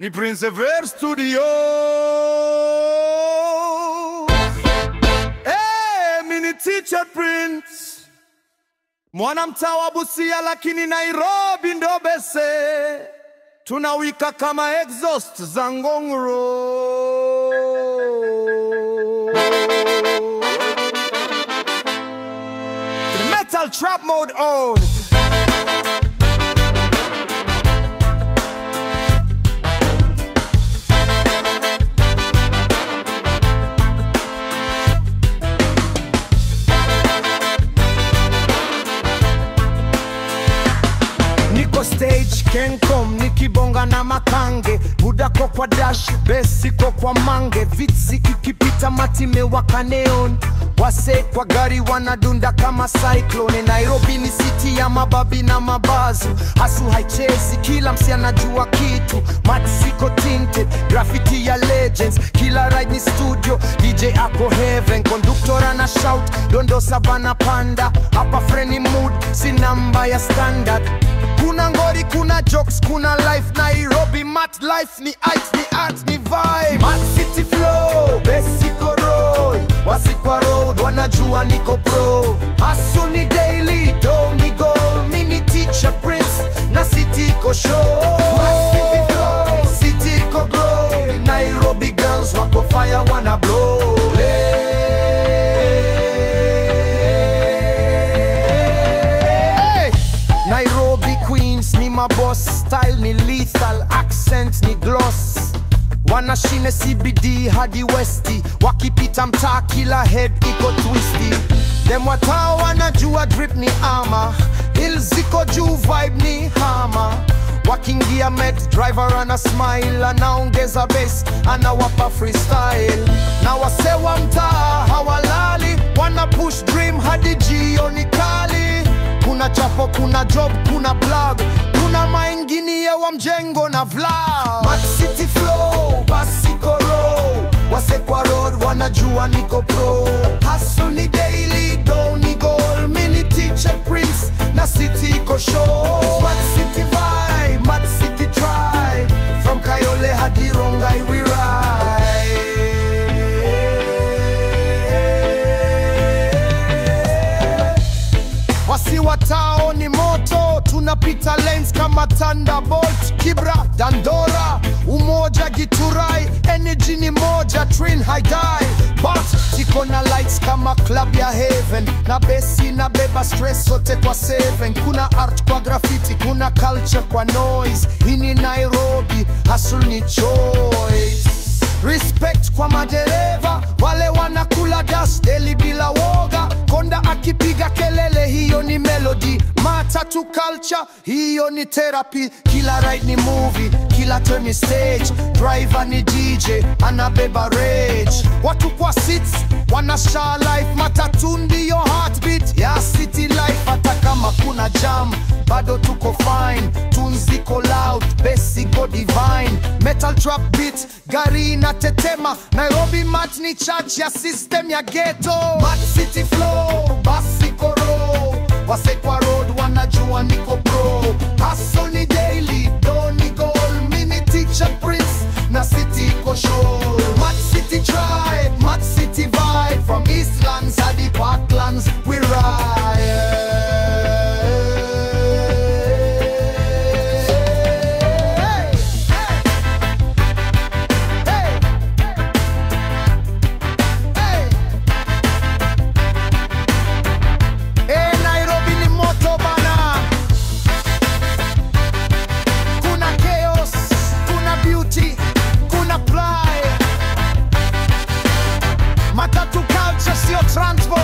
ni Prince Ver Studio. Mini teacher Prince, mwana mtawa Busia lakini Nairobi ndo bese, tunawika kama exhaust za Ngong Road. Metal trap mode on. Stage Kencom nikibonga na makange, budako kwa dash, besiko kwa mange, vitsi ikipita matime waka neon, wase kwa gari wanadunda kama cyclone. Nairobi ni city ya mababi na mabazu, hasu haichezi, kila msi anajua kitu, matsiko tinted, graffiti ya legends, kila ride ni studio, DJ ako heaven, conductor ana shout, dondo sabana panda, hapa freni mood, si namba ya standard. Kuna ngori, kuna jokes, kuna life. Nairobi mat life ni art, ni art, ni vibe. Mat city flow, besiko road, wasikwa road, wanajua niko pro. Hustle ni daily, do ni goal, mini teacher Prince, na city ko show. Mat city flow, city ko grow, Nairobi girls wako fire wana blow. Nairobi Queens ni maboss, style ni lethal, accent ni gloss. Wanashine CBD hadi Westi, wakipita mtaa kila head iko twisty. Dem watao wanajua drip ni ama, hills ziko juu vibe ni hama. Wakingia med, driver ana smile, anaongeza bass, anawapa freestyle. Na wasewa mtaa hawalali, wana push dream hadi jioni kali. Kuna chapo, kuna job, kuna plug, kuna mainginie wa mjengo na vlog. Mat city flow, basiko road, wasekwa road, wanajua niko pro. Hustle ni daily, do ni goal, mini teacher Prince, na city ko show. Mat city vibe, mat city try, from Kayole hadi Rongai we ride. Wasi watao ni moto, tunapita lanes kama Thunderbolt, Kibra, Dandora, Umoja, Giturai, energy ni moja, train haidai. But tiko na lights kama club ya heaven, na besi na beba stress sote kwa seven. Kuna art kwa graffiti, kuna culture kwa noise, hii ni Nairobi, hustle ni choice. Respect kwa madereva, wale wanakula dust daily bila woga. Konda akipiga kelele, hiyo ni melody. Matatu culture, hiyo ni therapy. Kila ride ni movie, kila turn ni stage. Driver ni DJ, anabeba rage. Watu kwa seats, wanasha life. Matatu ndiyo heartbeat ya city life. Hata kama kuna jam, bado tuko fine. Tunes ziko loud, bass ziko divine. Metal trap beat, gari na tetema. Nairobi mat ni church ya system ya ghetto. Mat city flow, basiko road, wasekwa road, wanajua niko pro. Hustle ni daily, do ni goal, mini teacher Prince, na city ko show. Mat city tribe, mat city vibe, from Eastlands hadi Parklands we ride. Matatu culture sio transport.